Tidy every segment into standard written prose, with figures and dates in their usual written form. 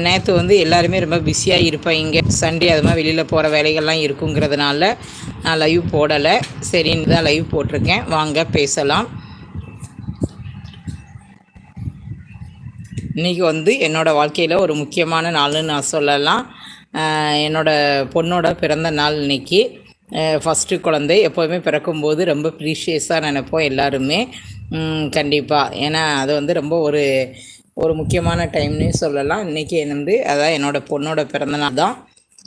நேற்று வந்து எல்லாருமே ரொம்ப பிஸியாக இருப்பாங்க. சண்டே அது மாதிரி வெளியில் போகிற வேலைகள்லாம் இருக்குங்கிறதுனால நான் லைவ் போடலை. சரின்னு தான் லைவ் போட்டிருக்கேன். வாங்க பேசலாம். இன்றைக்கி வந்து என்னோடய வாழ்க்கையில் ஒரு முக்கியமான நாள்னு நான் சொல்லலாம். என்னோடய பொண்ணோட பிறந்த நாள் இன்றைக்கி. ஃபஸ்ட்டு குழந்தை எப்போதுமே பிறக்கும்போது ரொம்ப ப்ரீஷியஸாக நினைப்போம் எல்லாருமே. கண்டிப்பாக, ஏன்னா அது வந்து ரொம்ப ஒரு முக்கியமான டைம்னே சொல்லலாம். இன்றைக்கி வந்து அதான் என்னோடய பொண்ணோட பிறந்தநாள் தான்.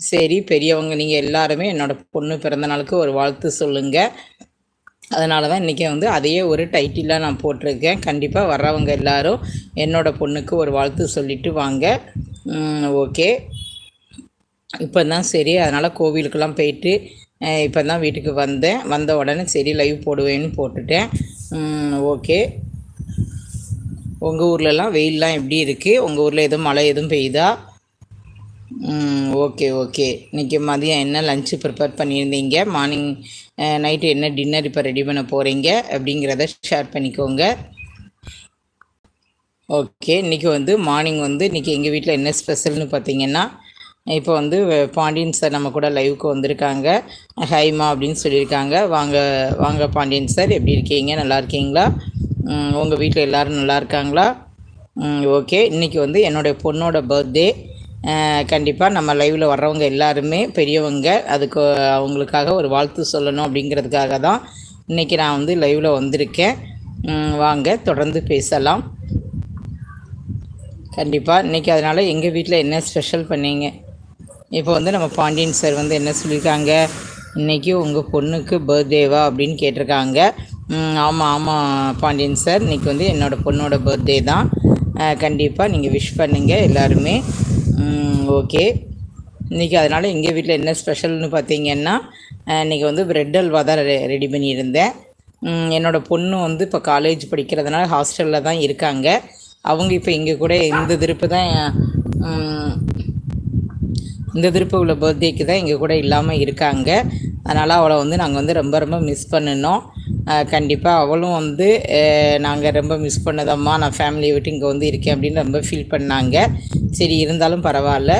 சரி, பெரியவங்க நீங்கள் எல்லாருமே என்னோடய பொண்ணு பிறந்தநாளுக்கு ஒரு வாழ்த்து சொல்லுங்கள். அதனால தான் இன்றைக்கி வந்து அதையே ஒரு டைட்டிலாக நான் போட்டிருக்கேன். கண்டிப்பாக வர்றவங்க எல்லோரும் என்னோடய பொண்ணுக்கு ஒரு வாழ்த்து சொல்லிவிட்டு வாங்க. ஓகே, இப்போ தான் சரி, அதனால் கோவிலுக்கெல்லாம் போயிட்டு இப்போ தான் வீட்டுக்கு வந்த உடனே சரி லைவ் போடுவேன்னு போட்டுட்டேன். ஓகே, உங்கள் ஊர்லலாம் வெயிலெலாம் எப்படி இருக்குது? உங்கள் ஊரில் எதுவும் மழை எதுவும் பெய்யுதா? Okay okay. இன்றைக்கி மதியம் என்ன லஞ்சு ப்ரிப்பேர் பண்ணியிருந்தீங்க? மார்னிங் நைட்டு என்ன டின்னர் இப்போ ரெடி பண்ண போகிறீங்க அப்படிங்கிறத ஷேர் பண்ணிக்கோங்க. ஓகே, இன்றைக்கி வந்து மார்னிங் வந்து இன்றைக்கி எங்கள் வீட்டில் என்ன ஸ்பெஷல்னு பார்த்தீங்கன்னா, இப்போ வந்து பாண்டியன் சார் நம்ம கூட லைவுக்கு வந்திருக்காங்க. ஹைமா அப்படின்னு சொல்லியிருக்காங்க. வாங்க வாங்க பாண்டியன் சார், எப்படி இருக்கீங்க? நல்லா இருக்கீங்களா? உங்கள் வீட்டில் எல்லோரும் நல்லா இருக்காங்களா? ஓகே, இன்றைக்கி வந்து என்னுடைய பொண்ணோட பர்த்டே. கண்டிப்பாக நம்ம லைவில் வர்றவங்க எல்லாருமே பெரியவங்க, அதுக்கு அவங்களுக்காக ஒரு வாழ்த்து சொல்லணும் அப்படிங்கிறதுக்காக தான் இன்றைக்கி நான் வந்து லைவில் வந்திருக்கேன். வாங்க தொடர்ந்து பேசலாம். கண்டிப்பாக இன்றைக்கி அதனால் எங்கள் வீட்டில் என்ன ஸ்பெஷல் பண்ணீங்க? இப்போ வந்து நம்ம பாண்டியன் சார் வந்து என்ன சொல்லியிருக்காங்க, இன்றைக்கி உங்கள் பொண்ணுக்கு பர்த்டேவா அப்படின்னு கேட்டிருக்காங்க. ஆமாம் ஆமாம் பாண்டியன் சார், இன்றைக்கி வந்து என்னோடய பொண்ணோட பர்த்டே தான். கண்டிப்பாக நீங்கள் விஷ் பண்ணுங்கள் எல்லாருமே. ஓகே, இன்றைக்கி அதனால் எங்கள் வீட்டில் என்ன ஸ்பெஷல்னு பார்த்தீங்கன்னா, இன்றைக்கி வந்து பிரெட் அல்வா தான் ரெடி பண்ணியிருந்தேன். என்னோடய பொண்ணு வந்து இப்போ காலேஜ் படிக்கிறதுனால ஹாஸ்டலில் தான் இருக்காங்க. அவங்க இப்போ இங்கே கூட இந்த திருப்பு உள்ள பர்த்டேக்கு தான் எங்கள் கூட இல்லாமல் இருக்காங்க. அதனால் அவளை வந்து நாங்கள் வந்து ரொம்ப ரொம்ப மிஸ் பண்ணினோம். கண்டிப்பாக அவளும் வந்து நாங்கள் ரொம்ப மிஸ் பண்ணதம்மா, நான் ஃபேமிலியை விட்டு இங்கே வந்து இருக்கேன் அப்படின்னு ரொம்ப ஃபீல் பண்ணாங்க. சரி, இருந்தாலும் பரவாயில்ல.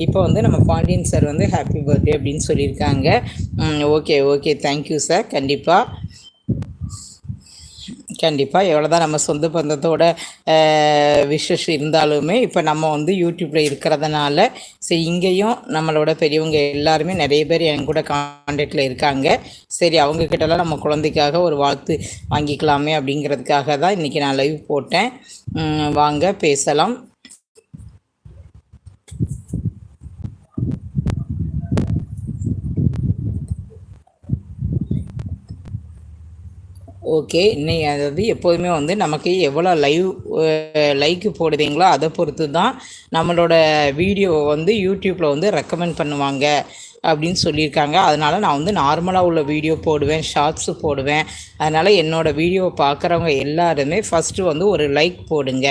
இப்போ வந்து நம்ம பாண்டியன் சார் வந்து ஹாப்பி பர்த்டே அப்படின்னு சொல்லியிருக்காங்க. Okay okay, thank you sir. கண்டிப்பாக எவ்வளோ தான் நம்ம சொந்த பந்தத்தோட விஷஸ் இருந்தாலுமே இப்போ நம்ம வந்து யூடியூப்பில் இருக்கிறதுனால சரி, இங்கேயும் நம்மளோட பெரியவங்க எல்லாருமே நிறைய பேர் என் கூட கான்டாக்டில் இருக்காங்க. சரி, அவங்கக்கிட்டலாம் நம்ம குழந்தைக்காக ஒரு வாழ்த்து வாங்கிக்கலாமே அப்படிங்கிறதுக்காக தான் இன்றைக்கி நான் லைவ் போட்டேன். வாங்க பேசலாம். ஓகே, இன்னைக்கு அதாவது எப்போதுமே வந்து நமக்கு எவ்வளோ லைக்கு போடுதீங்களோ அதை பொறுத்து தான் நம்மளோட வீடியோவை வந்து யூடியூப்பில் வந்து ரெக்கமெண்ட் பண்ணுவாங்க அப்படின்னு சொல்லியிருக்காங்க. அதனால் நான் வந்து நார்மலாக உள்ள வீடியோ போடுவேன், ஷார்ட்ஸு போடுவேன். அதனால் என்னோடய வீடியோவை பார்க்குறவங்க எல்லாருமே ஃபஸ்ட்டு வந்து ஒரு லைக் போடுங்க.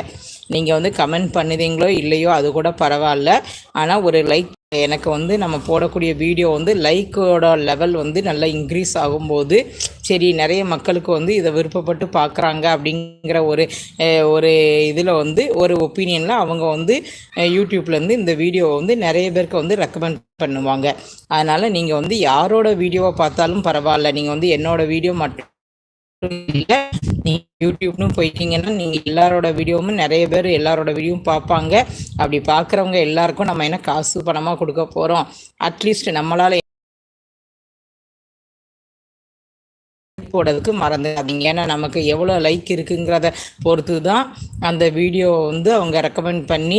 நீங்கள் வந்து கமெண்ட் பண்ணுதீங்களோ இல்லையோ அது கூட பரவாயில்ல, ஆனால் ஒரு லைக் எனக்கு வந்து நம்ம போடக்கூடிய வீடியோ வந்து லைக்கோட லெவல் வந்து நல்லா இன்க்ரீஸ் ஆகும்போது சரி நிறைய மக்களுக்கு வந்து இதை விருப்பப்பட்டு பார்க்குறாங்க அப்படிங்கிற ஒரு இதில் வந்து ஒரு ஒப்பீனியனில் அவங்க வந்து யூடியூப்லேருந்து இந்த வீடியோவை வந்து நிறைய பேருக்கு வந்து ரெக்கமெண்ட் பண்ணுவாங்க. அதனால் நீங்கள் வந்து யாரோட வீடியோவை பார்த்தாலும் பரவாயில்ல, நீங்கள் வந்து என்னோடய வீடியோ மட்டும் இல்லை, நீங்கள் யூடியூப்னு போயிட்டீங்கன்னா நீங்கள் எல்லாரோட வீடியோவும் நிறைய பேர் எல்லாரோட வீடியோவும் பார்ப்பாங்க. அப்படி பார்க்குறவங்க எல்லாருக்கும் நம்ம என்ன காசு பணமாக கொடுக்க போகிறோம்? அட்லீஸ்ட் நம்மளால் போடுறதுக்கு மறந்துடாதீங்க. ஏன்னா நமக்கு எவ்வளோ லைக் இருக்குங்கிறத பொறுத்து தான் அந்த வீடியோவை வந்து அவங்க ரெக்கமெண்ட் பண்ணி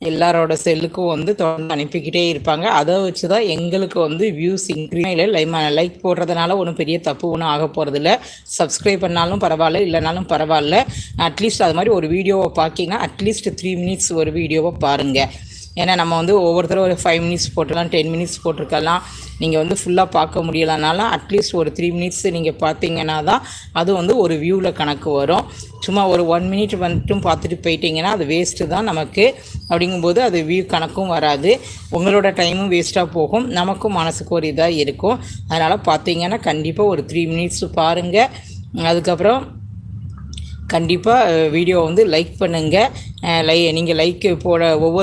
எல்லாரோட செல்லுக்கும் வந்து தொடர்ந்து அனுப்பிக்கிட்டே இருப்பாங்க. அதை வச்சு தான் எங்களுக்கு வந்து வியூஸ் இன்க்ரீஸ் இல்லை. லைக் போடுறதுனால ஒன்றும் பெரிய தப்பு ஒன்றும் ஆக போகிறதில்ல. சப்ஸ்கிரைப் பண்ணாலும் பரவாயில்ல, இல்லைனாலும் பரவாயில்ல. அட்லீஸ்ட் அது மாதிரி ஒரு வீடியோவை பார்க்கிங்கன்னா அட்லீஸ்ட் 3 மினிட்ஸ் ஒரு வீடியோவை பாருங்கள். ஏன்னா நம்ம வந்து ஒவ்வொருத்தரும் ஒரு 5 மினிட்ஸ் போட்டுக்கலாம், 10 மினிட்ஸ் போட்டிருக்கலாம். நீங்கள் வந்து ஃபுல்லாக பார்க்க முடியலனாலும் அட்லீஸ்ட் ஒரு 3 மினிட்ஸ் நீங்கள் பார்த்தீங்கன்னா தான் அது வந்து ஒரு வியூவில் கணக்கு வரும். சும்மா ஒரு 1 மினிட் மட்டும் பார்த்துட்டு போயிட்டீங்கன்னா அது வேஸ்ட்டு தான் நமக்கு. அப்படிங்கும்போது அது வியூ கணக்கும் வராது, உங்களோட டைமும் வேஸ்ட்டாக போகும், நமக்கும் மனசுக்கு ஒரு இதாக இருக்கும். அதனால் பார்த்தீங்கன்னா கண்டிப்பாக ஒரு 3 மினிட்ஸ் பாருங்கள். அதுக்கப்புறம் கண்டிப்பாக வீடியோ வந்து லைக் பண்ணுங்கள். நீங்கள் லைக் போட ஒவ்வொரு